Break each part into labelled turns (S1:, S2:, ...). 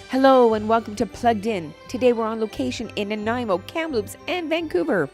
S1: Hello and welcome to Plugged In. Today we're on location in Nanaimo, Kamloops, and Vancouver.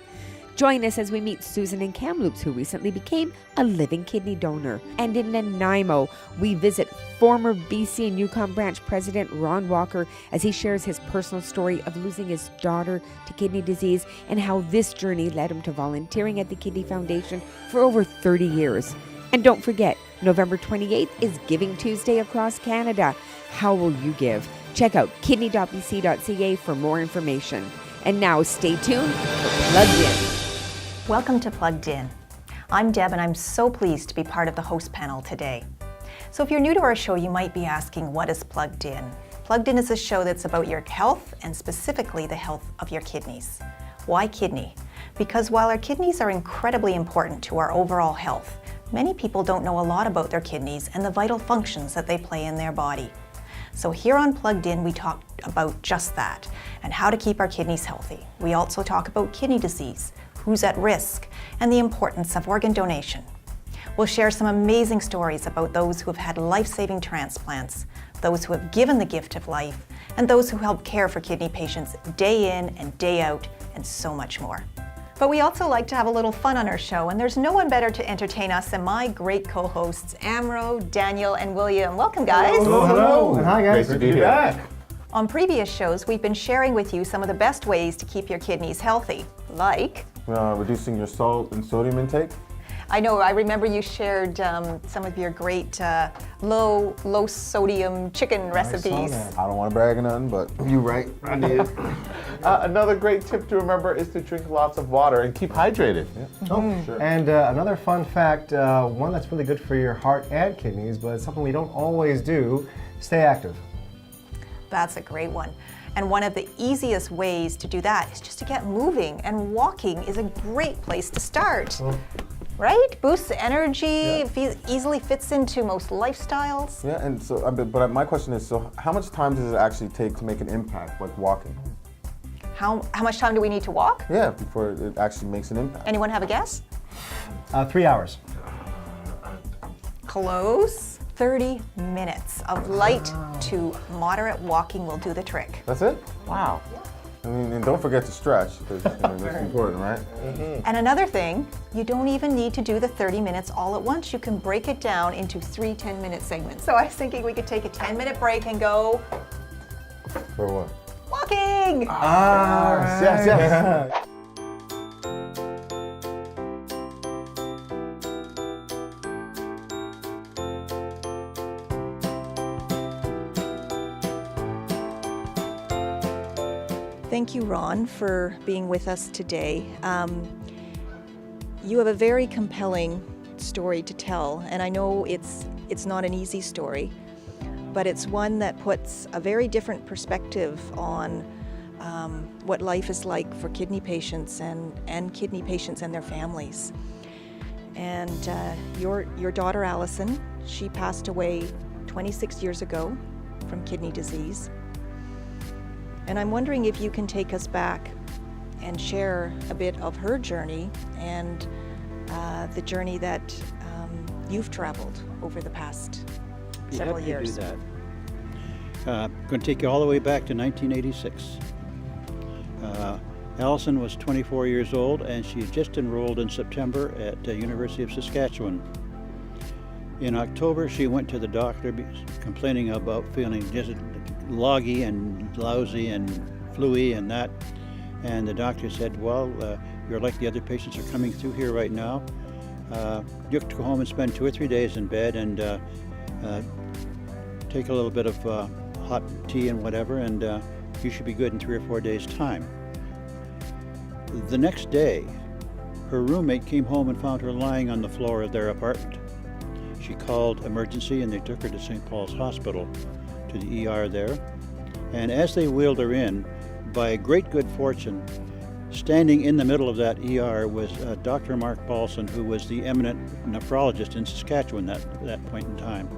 S1: Join us as we meet Susan in Kamloops, who recently became a living kidney donor. And in Nanaimo, we visit former BC and Yukon branch president Ron Walker as he shares his personal story of losing his daughter to kidney disease and how this journey led him to volunteering at the Kidney Foundation for over 30 years. And don't forget, November 28th is Giving Tuesday across Canada. How will you give? Check out kidney.ca for more information. And now stay tuned for Plugged In.
S2: Welcome to Plugged In. I'm Deb and I'm so pleased to be part of the host panel today. So if you're new to our show, you might be asking, what is Plugged In? Plugged In is a show that's about your health and specifically the health of your kidneys. Why kidney? Because while our kidneys are incredibly important to our overall health, many people don't know a lot about their kidneys and the vital functions that they play in their body. So here on Plugged In, we talk about just that and how to keep our kidneys healthy. We also talk about kidney disease, who's at risk, and the importance of organ donation. We'll share some amazing stories about those who have had life-saving transplants, those who have given the gift of life, and those who help care for kidney patients day in and day out, and so much more. But we also like to have a little fun on our show, and there's no one better to entertain us than my great co-hosts, Amro, Daniel, and William. Welcome, guys.
S3: Hello.
S4: Hi, guys.
S3: Great to be back.
S2: On previous shows, we've been sharing with you some of the best ways to keep your kidneys healthy, like
S3: Reducing your salt and sodium intake.
S2: I remember you shared some of your great low sodium chicken recipes.
S3: I don't want to brag or nothing, but
S4: You're right. I did.
S3: another great tip to remember is to drink lots of water and keep hydrated.
S4: Sure. And another fun fact, one that's really good for your heart and kidneys, but it's something we don't always do, stay active.
S2: That's a great one. And one of the easiest ways to do that is just to get moving, and walking is a great place to start. Right? Boosts energy, easily fits into most lifestyles.
S3: Yeah, and so, but my question is, so how much time does it actually take to make an impact, like walking?
S2: How much time do we need to walk?
S3: Yeah, before it actually makes an impact.
S2: Anyone have a guess?
S4: 3 hours.
S2: Close. 30 minutes of light to moderate walking will do the trick.
S3: That's it? Wow. I mean, and don't forget to stretch, because that's important, right?
S2: And another thing, you don't even need to do the 30 minutes all at once. You can break it down into 3 10-minute segments. So I was thinking we could take a 10-minute break and go
S3: For what?
S2: walking.
S3: Yes.
S2: Thank you, Ron, for being with us today. You have a very compelling story to tell, and I know it's not an easy story, but it's one that puts a very different perspective on what life is like for kidney patients and kidney patients and their families. And your daughter, Allison, she passed away 26 years ago from kidney disease. And I'm wondering if you can take us back and share a bit of her journey and the journey that you've traveled over the past several years.
S5: Happy to do that. I'm going to take you all the way back to 1986. Allison was 24 years old and she had just enrolled in September at the University of Saskatchewan. In October, she went to the doctor complaining about feeling just loggy and lousy and fluey and that. And the doctor said, well, you're like the other patients are coming through here right now. You have to go home and spend 2 or 3 days in bed and take a little bit of hot tea and whatever, and you should be good in 3 or 4 days' time. The next day, her roommate came home and found her lying on the floor of their apartment. She called emergency and they took her to St. Paul's Hospital, to the ER there. And as they wheeled her in, by great good fortune, standing in the middle of that ER was Dr. Mark Balson, who was the eminent nephrologist in Saskatchewan at that point in time.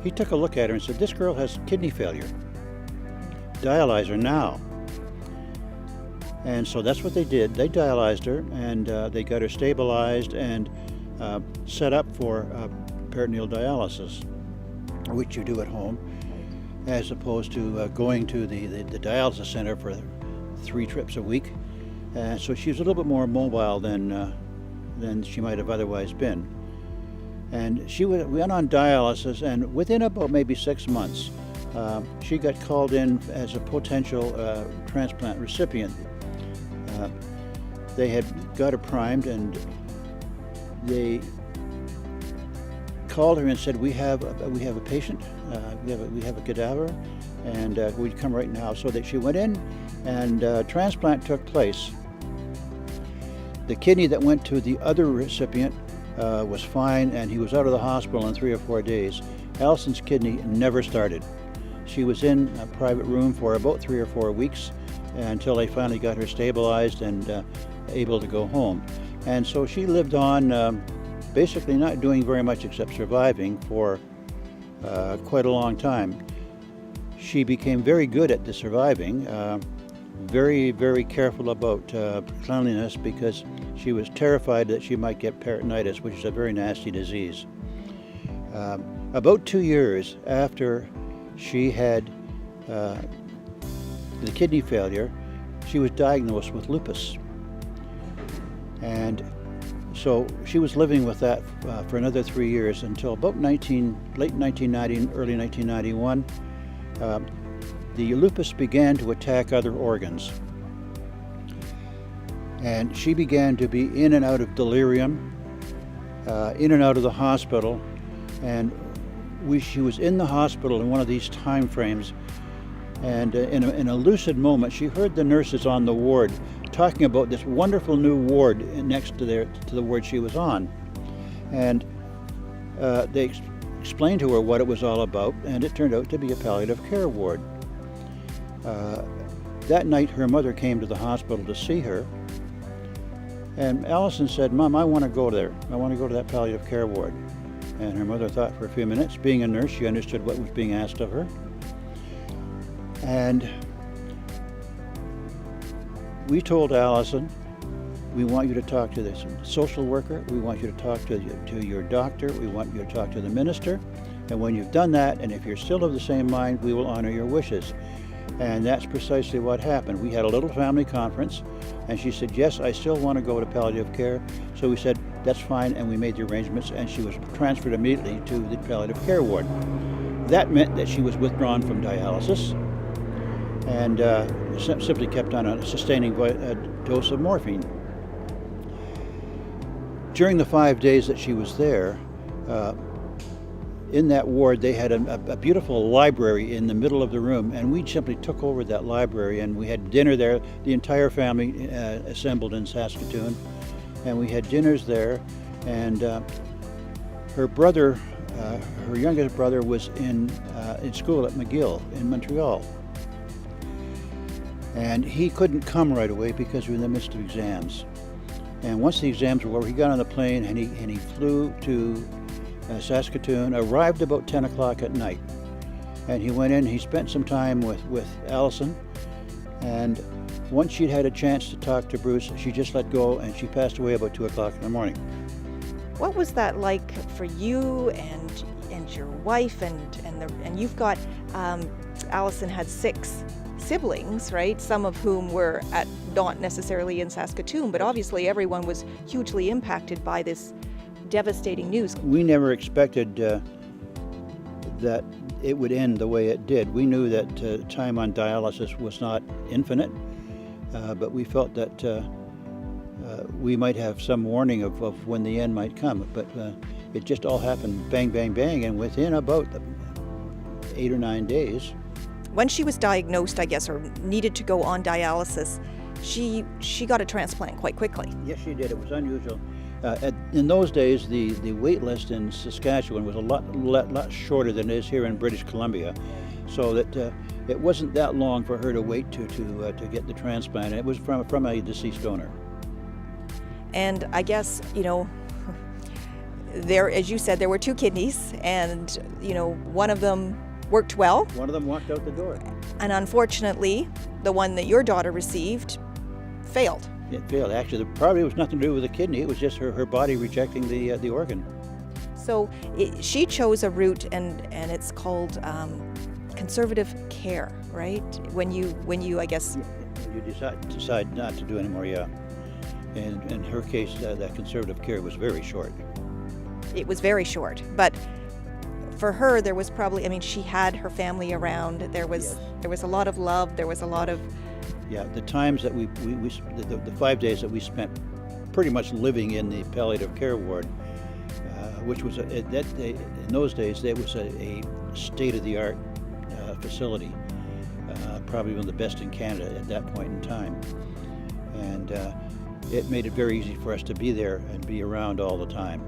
S5: He took a look at her and said, this girl has kidney failure. Dialyze her now. And so that's what they did. They dialyzed her and they got her stabilized and set up for peritoneal dialysis, which you do at home. as opposed to going to the dialysis center for 3 trips a week. So she was a little bit more mobile than she might have otherwise been. And she went on dialysis, and within about maybe 6 months, she got called in as a potential transplant recipient. They had got her primed, and they called her and said, "We have a patient. We have a cadaver, and would you come right now?" So that she went in, and transplant took place. The kidney that went to the other recipient was fine, and he was out of the hospital in 3 or 4 days. Allison's kidney never started. She was in a private room for about 3 or 4 weeks until they finally got her stabilized and able to go home. And so she lived on basically not doing very much except surviving for quite a long time. She became very good at the surviving, very, very careful about cleanliness, because she was terrified that she might get peritonitis, which is a very nasty disease. About 2 years after she had the kidney failure, she was diagnosed with lupus. And so she was living with that for another 3 years until about late 1990, early 1991. The lupus began to attack other organs. And she began to be in and out of delirium, in and out of the hospital. And she was in the hospital in one of these time frames. And in a lucid moment, she heard the nurses on the ward talking about this wonderful new ward next to the ward she was on. And they explained to her what it was all about, and it turned out to be a palliative care ward. That night, her mother came to the hospital to see her, and Allison said, "Mom, I want to go there. I want to go to that palliative care ward." And her mother thought for a few minutes. Being a nurse, she understood what was being asked of her. And we told Allison, "We want you to talk to this social worker. We want you to talk to your doctor. We want you to talk to the minister. And when you've done that, and if you're still of the same mind, we will honor your wishes." And that's precisely what happened. We had a little family conference, and she said, "Yes, I still want to go to palliative care." So we said, "That's fine," and we made the arrangements, and she was transferred immediately to the palliative care ward. That meant that she was withdrawn from dialysis and simply kept on a sustaining dose of morphine. During the 5 days that she was there, in that ward, they had a beautiful library in the middle of the room, and we simply took over that library, and we had dinner there. The entire family assembled in Saskatoon, and we had dinners there. And her brother, her youngest brother, was in school at McGill in Montreal. And he couldn't come right away because we were in the midst of exams. And once the exams were over, he got on the plane and he flew to Saskatoon, arrived about 10 o'clock at night. And he went in, he spent some time with Allison. And once she'd had a chance to talk to Bruce, she just let go, and she passed away about 2 o'clock in the morning.
S2: What was that like for you and your wife and you've got Allison had 6 siblings, right? Some of whom were not necessarily in Saskatoon, but obviously everyone was hugely impacted by this devastating news.
S5: We never expected that it would end the way it did. We knew that time on dialysis was not infinite, but we felt that we might have some warning of when the end might come. But it just all happened bang, bang, bang, and within about 8 or 9 days.
S2: When she was diagnosed, I guess, or needed to go on dialysis, she got a transplant quite quickly.
S5: Yes, she did. It was unusual. In those days, the wait list in Saskatchewan was a lot shorter than it is here in British Columbia, so that it wasn't that long for her to wait to get the transplant. And it was from a deceased donor.
S2: And I guess, there, as you said, there were 2 kidneys, and one of them worked well.
S5: One of them walked out the door.
S2: And unfortunately, the one that your daughter received failed.
S5: It failed. Actually, probably was nothing to do with the kidney. It was just her body rejecting the organ.
S2: So she chose a route, and it's called conservative care, right? When you I guess.
S5: You decide not to do anymore, yeah. And in her case, that conservative care was very short.
S2: It was very short, but for her, there was probably, I mean, she had her family around. There was a lot of love. There was a lot of.
S5: Yeah, the times that the 5 days that we spent pretty much living in the palliative care ward, which was in those days, that was a state-of-the-art facility, probably one of the best in Canada at that point in time, and it made it very easy for us to be there and be around all the time.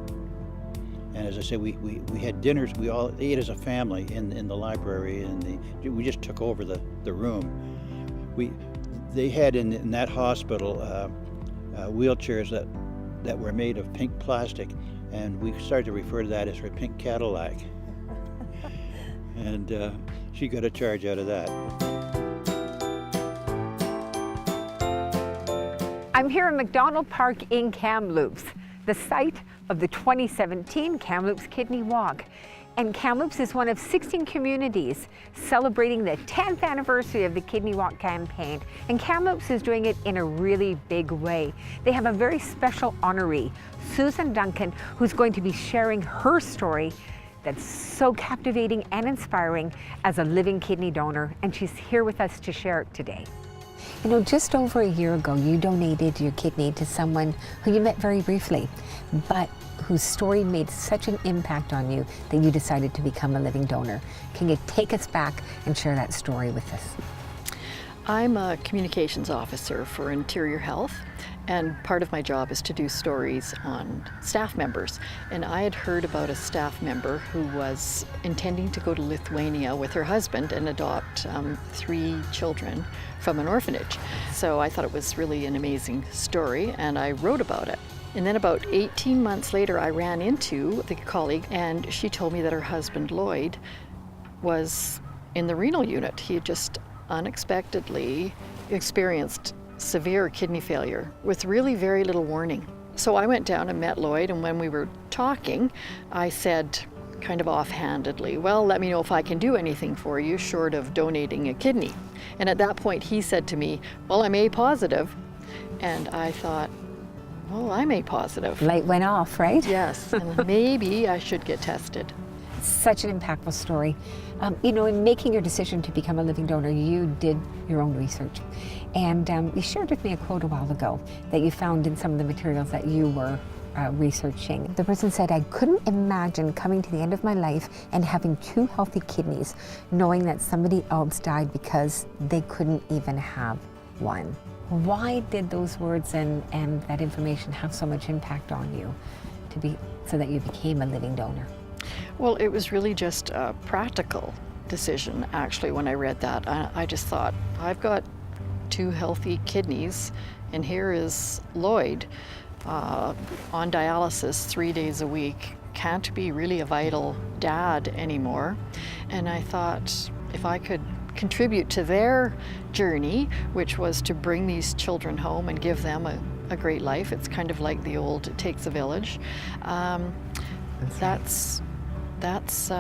S5: And as I say, we had dinners. We all ate as a family in the library, and we just took over the room. They had in that hospital wheelchairs that were made of pink plastic, and we started to refer to that as her pink Cadillac. And she got a charge out of that.
S1: I'm here in McDonald Park in Kamloops, the site of the 2017 Kamloops Kidney Walk. And Kamloops is one of 16 communities celebrating the 10th anniversary of the Kidney Walk campaign. And Kamloops is doing it in a really big way. They have a very special honoree, Susan Duncan, who's going to be sharing her story that's so captivating and inspiring as a living kidney donor. And she's here with us to share it today. You know, just over a year ago, you donated your kidney to someone who you met very briefly, but whose story made such an impact on you that you decided to become a living donor. Can you take us back and share that story with us?
S6: I'm a communications officer for Interior Health, and part of my job is to do stories on staff members. And I had heard about a staff member who was intending to go to Lithuania with her husband and adopt 3 children from an orphanage. So I thought it was really an amazing story, and I wrote about it. And then about 18 months later, I ran into the colleague, and she told me that her husband, Lloyd, was in the renal unit. He had just unexpectedly experienced severe kidney failure with really very little warning. So I went down and met Lloyd, and when we were talking, I said, kind of offhandedly, well, let me know if I can do anything for you short of donating a kidney. And at that point, he said to me, well, I'm A positive. And I thought, well, I'm A positive.
S1: Light went off, right?
S6: Yes, and maybe I should get tested.
S1: Such an impactful story. You know, in making your decision to become a living donor, you did your own research. And you shared with me a quote a while ago that you found in some of the materials that you were researching. The person said, I couldn't imagine coming to the end of my life and having 2 healthy kidneys, knowing that somebody else died because they couldn't even have one. Why did those words and that information have so much impact on you so that you became a living donor?
S6: Well, it was really just a practical decision, actually, when I read that. I just thought, I've got 2 healthy kidneys, and here is Lloyd on dialysis 3 days a week, can't be really a vital dad anymore. And I thought, if I could contribute to their journey, which was to bring these children home and give them a great life, it's kind of like the old "it takes a village." That's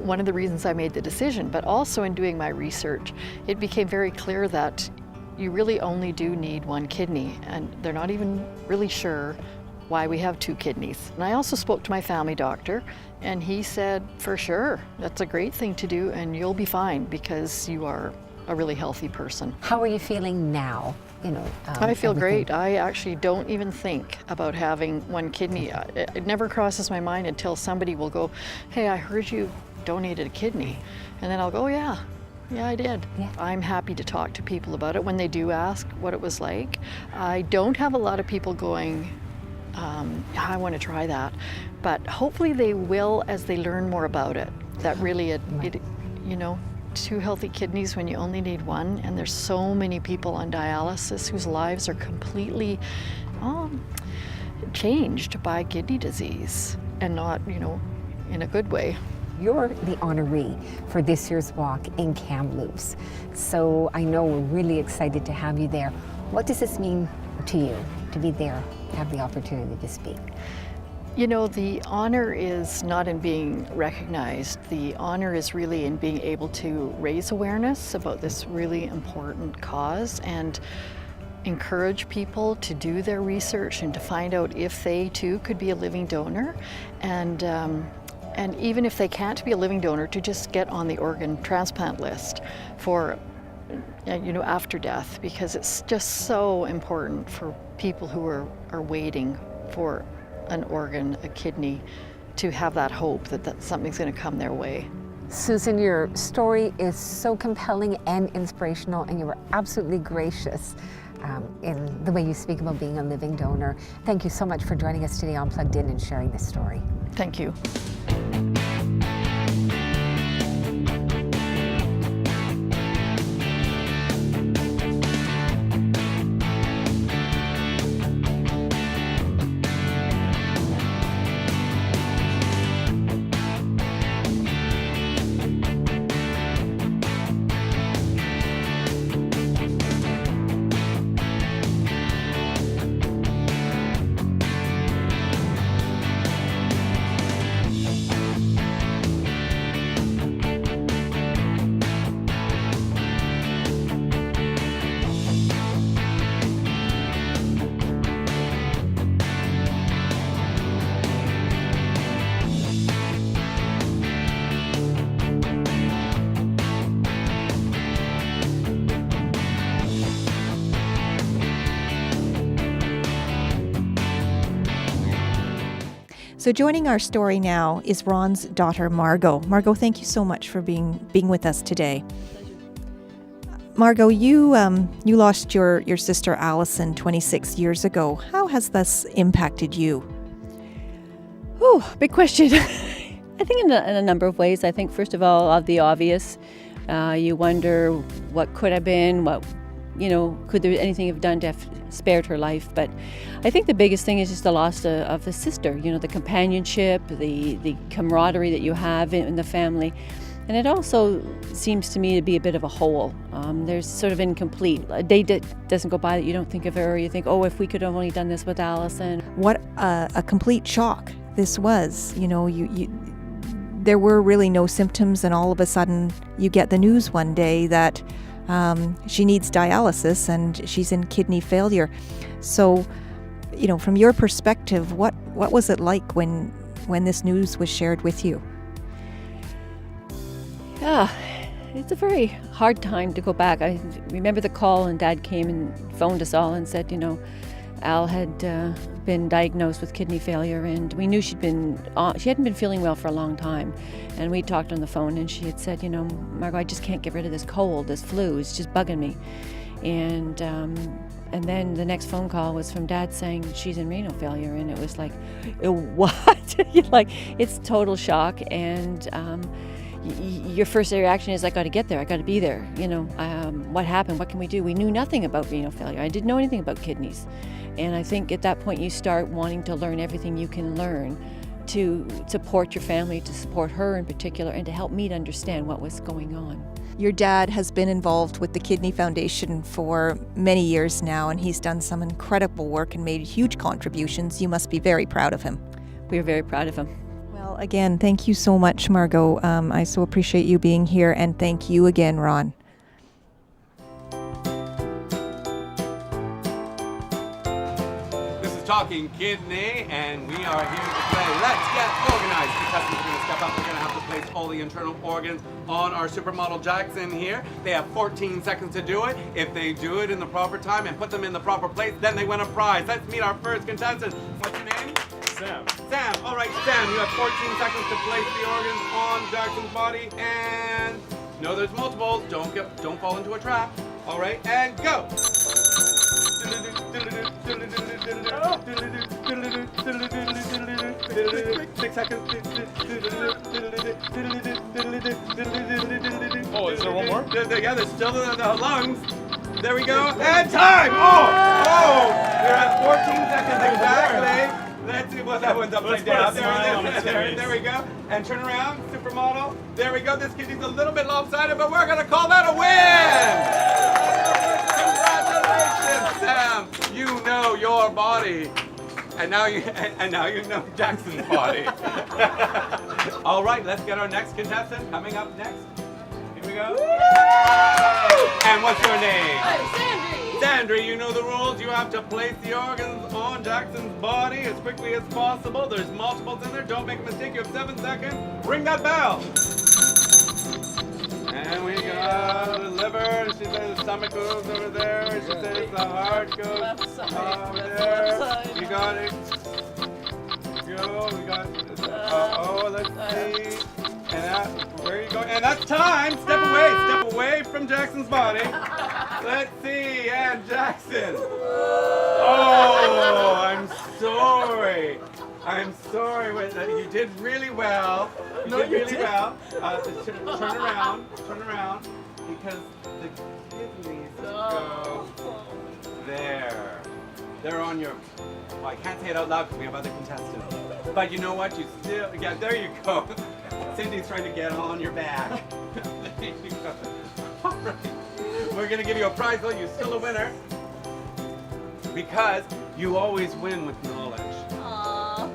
S6: one of the reasons I made the decision. But also in doing my research, it became very clear that you really only do need 1 kidney, and they're not even really sure why we have 2 kidneys. And I also spoke to my family doctor, and he said, for sure, that's a great thing to do, and you'll be fine because you are a really healthy person.
S1: How are you feeling now? You know,
S6: I feel
S1: everything.
S6: great. I actually don't even think about having 1 kidney. It never crosses my mind until somebody will go, hey, I heard you donated a kidney. And then I'll go, yeah, I did.
S1: Yeah.
S6: I'm happy to talk to people about it when they do ask what it was like. I don't have a lot of people going, I want to try that. But hopefully they will as they learn more about it. That really, you know, 2 healthy kidneys when you only need 1, and there's so many people on dialysis whose lives are completely changed by kidney disease, and not, you know, in a good way.
S1: You're the honoree for this year's walk in Kamloops. So I know we're really excited to have you there. What does this mean to you to be there, have the opportunity to speak?
S6: You know, the honor is not in being recognized. The honor is really in being able to raise awareness about this really important cause and encourage people to do their research and to find out if they too could be a living donor. And even if they can't be a living donor, to just get on the organ transplant list for, you know, after death, because it's just so important for people who are waiting for an organ, a kidney, to have that hope that something's going to come their way.
S1: Susan, your story is so compelling and inspirational, and you were absolutely gracious in the way you speak about being a living donor. Thank you so much for joining us today on Plugged In and sharing this story.
S6: Thank you.
S2: So joining our story now is Ron's daughter, Margot. Margot, thank you so much for being with us today. Margot, you lost your sister Allison 26 years ago. How has this impacted you?
S7: Oh, big question. I think in a number of ways. I think first of all, the obvious. You wonder what could have been, could there anything have done to have spared her life? But I think the biggest thing is just the loss of the sister, the companionship, the camaraderie that you have in the family. And it also seems to me to be a bit of a hole. There's sort of incomplete. A day doesn't go by that you don't think of her, or you think, oh, if we could have only done this with Allison.
S2: What a complete shock this was. There were really no symptoms, and all of a sudden you get the news one day that she needs dialysis and she's in kidney failure. So, from your perspective, what was it like when this news was shared with you?
S7: Yeah, it's a very hard time to go back. I remember the call, and Dad came and phoned us all and said, Al had been diagnosed with kidney failure, and we knew she hadn't been feeling well for a long time. And we talked on the phone, and she had said, Margot, I just can't get rid of this cold, this flu, it's just bugging me. And then the next phone call was from Dad saying she's in renal failure, and it was like, what? It's total shock, and your first reaction is, I got to get there, I got to be there. What happened? What can we do? We knew nothing about renal failure. I didn't know anything about kidneys. And I think at that point you start wanting to learn everything you can learn to support your family, to support her in particular, and to help me to understand what was going on.
S2: Your dad has been involved with the Kidney Foundation for many years now, and he's done some incredible work and made huge contributions. You must be very proud of him.
S7: We are very proud of him.
S2: Well, again, thank you so much, Margot. I so appreciate you being here, and thank you again, Ron.
S8: This is Talkin Kidney, and we are here to play Let's Get Organized. Contestants are going to step up. We're going to have to place all the internal organs on our supermodel Jackson here. They have 14 seconds to do it. If they do it in the proper time and put them in the proper place, then they win a prize. Let's meet our first contestant. What's your name?
S9: Sam.
S8: Sam. All right, Sam, you have 14 seconds to place the organs on Jackson's body, and no, there's multiples. Don't fall into a trap. All right, and go. 6 seconds.
S9: Oh, is there one more?
S8: Yeah, there's still the lungs. There we go. And time! Oh! You're at 14 seconds exactly. Let's see what that one's upside down. There we go. And turn around, supermodel. There we go. This kidney's a little bit lopsided, but we're gonna call that a win! Congratulations, Sam. You know your body. And now you know Jackson's body. All right, let's get our next contestant coming up next. Here we go. And what's your name?
S9: I'm Sandry.
S8: Sandry, you know the rules. You have to place the organs on Jackson's body as quickly as possible. There's multiples in there. Don't make a mistake. You have 7 seconds. Ring that bell. And we got the liver. She says the stomach goes over there. She says the heart goes over there. You got it. Go. We got. Let's see. And that. Where you going? And that's time. Step away from Jackson's body. Let's see. And Jackson. Oh, I'm sorry. I'm sorry. You did really well. You did really well. Turn around, because the kidneys go there. They're on your. Well, I can't say it out loud because we have other contestants. But you know what? You still. Yeah, there you go. Cindy's trying to get on your back. There you go. All right. We're gonna give you a prize, though. You're still a winner because you always win with knowledge.
S9: Aww.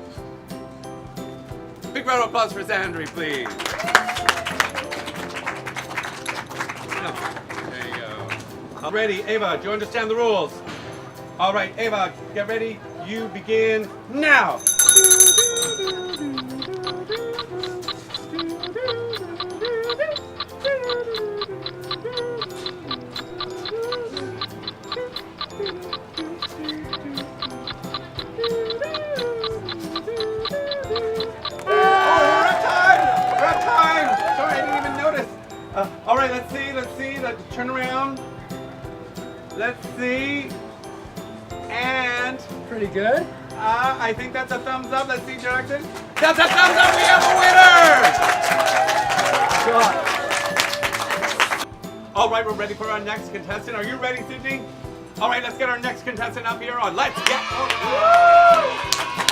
S8: Big round of applause for Sandry, please. There you go. Ready, Ava, do you understand the rules? All right, Ava, get ready. You begin now. All right, let's see. Let's turn around. Let's see. And
S10: Pretty good.
S8: I think that's a thumbs up. Let's see, Jackson. That's a thumbs up. We have a winner. All right, we're ready for our next contestant. Are you ready, Sydney? All right, let's get our next contestant up here on Let's Get.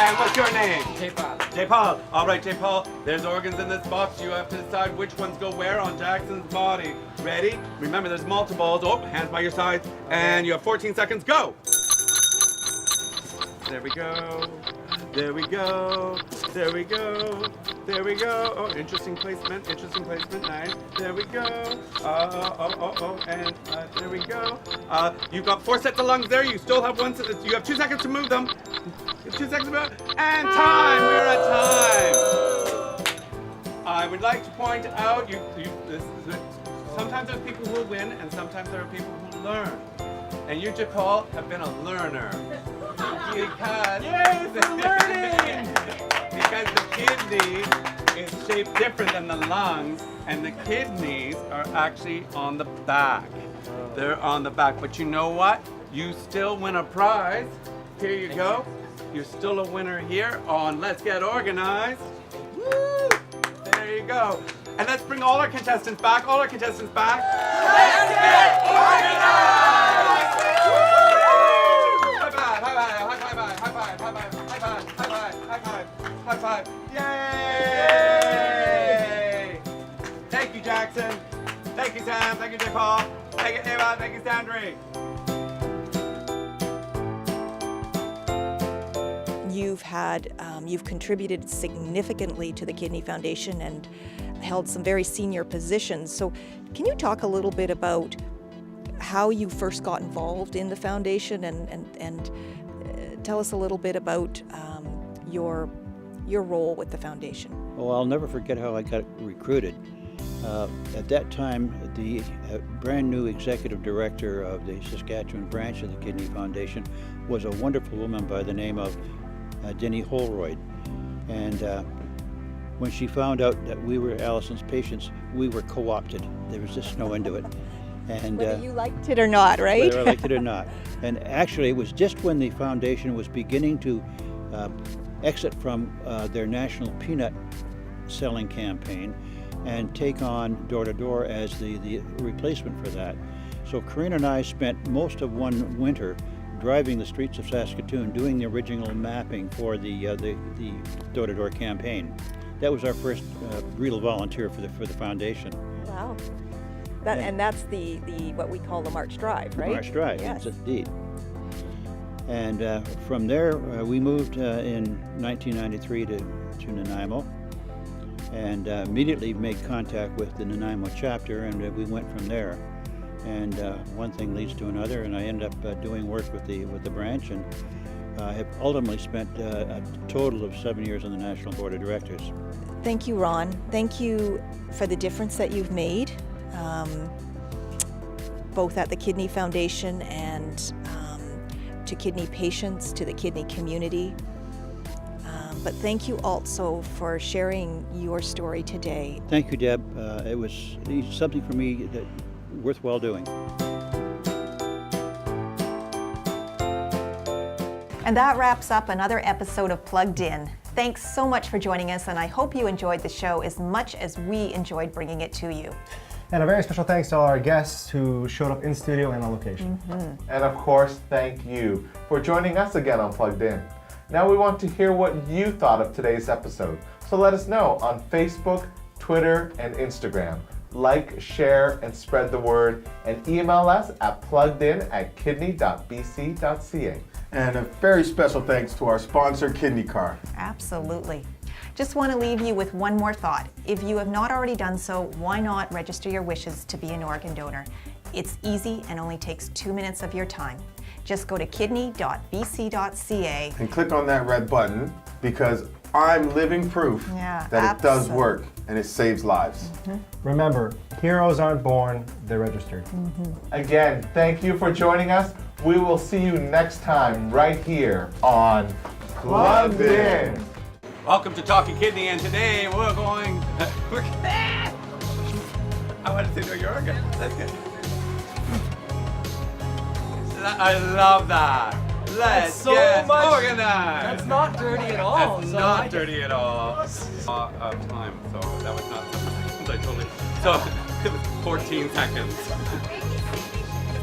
S8: And what's your name?
S10: J-Paul.
S8: J-Paul. All right, J-Paul. There's organs in this box. You have to decide which ones go where on Jackson's body. Ready? Remember, there's multiples. Oh, hands by your side. And you have 14 seconds. Go. There we go. There we go. There we go. There we go. Oh, interesting placement. Interesting placement. Nice. There we go. And there we go. You've got 4 sets of lungs there. You still have you have 2 seconds to move them. 2 seconds to move. And time. We're at time. I would like to point out, sometimes there's people who win, and sometimes there are people who learn. And you, J-Paul, have been a learner. Because because the kidney is shaped different than the lungs, and the kidneys are actually on the back. They're on the back, but you know what? You still win a prize. Here you go. You're still a winner here on Let's Get Organized. Woo! There you go. And let's bring all our contestants back. All our contestants back. Let's get organized! High five. Yay! Thank you, Jackson. Thank you, Sam. Thank you, J. Paul. Thank you, Ava. Thank you, Sandry.
S2: You've contributed significantly to the Kidney Foundation and held some very senior positions. So can you talk a little bit about how you first got involved in the foundation and tell us a little bit about your role with the foundation?
S5: Well, I'll never forget how I got recruited. At that time, the brand new executive director of the Saskatchewan branch of the Kidney Foundation was a wonderful woman by the name of Denny Holroyd. And when she found out that we were Allisons patients, we were co-opted. There was just no end to it. And
S2: whether you liked it or not, right?
S5: Whether I liked it or not. And actually, it was just when the foundation was beginning to exit from their national peanut selling campaign and take on door-to-door as the replacement for that. So Karina and I spent most of one winter driving the streets of Saskatoon doing the original mapping for the door-to-door campaign. That was our first real volunteer for the foundation.
S2: Wow. And that's the what we call the March Drive, right?
S5: March Drive,
S2: yes,
S5: indeed. And from there, we moved in 1993 to Nanaimo, and immediately made contact with the Nanaimo chapter, and we went from there. And one thing leads to another, and I ended up doing work with the branch, and have ultimately spent a total of 7 years on the National Board of Directors.
S2: Thank you, Ron. Thank you for the difference that you've made, both at the Kidney Foundation and to kidney patients, to the kidney community. But thank you also for sharing your story today.
S5: Thank you, Deb. It was something for me that worthwhile doing.
S2: And that wraps up another episode of Plugged In. Thanks so much for joining us, and I hope you enjoyed the show as much as we enjoyed bringing it to you.
S4: And a very special thanks to all our guests who showed up in studio and on location.
S3: And of course, thank you for joining us again on Plugged In. Now we want to hear what you thought of today's episode. So let us know on Facebook, Twitter, and Instagram. Like, share, and spread the word, and email us at pluggedin@kidney.bc.ca.
S10: And a very special thanks to our sponsor, Kidney Car.
S2: Absolutely. Just want to leave you with one more thought. If you have not already done so, why not register your wishes to be an organ donor? It's easy and only takes 2 minutes of your time. Just go to kidney.bc.ca
S10: And click on that red button, because I'm living proof that it does work and it saves lives.
S4: Remember, heroes aren't born, they're registered.
S3: Again, thank you for joining us. We will see you next time right here on Plugged In.
S8: Welcome to Talkin Kidney, and today we're going. I wanted to do your organ. That's good. I love that. Let's get organized.
S11: That's not dirty at all.
S8: That's not dirty at all. Time, so that was not 7 seconds. I totally. So it was 14 seconds.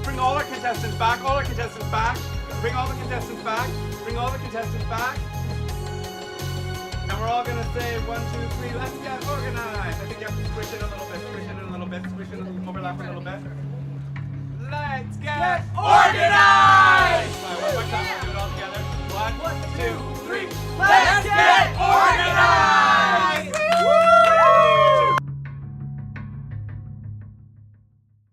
S8: Bring all our contestants back. All our contestants back. Bring all the contestants back. Bring all the contestants back. And we're all gonna say 1, 2, 3. Let's get organized. I think you have to squish it a little bit. Squish it a little bit. Squish it, overlap a little bit. Let's get organized.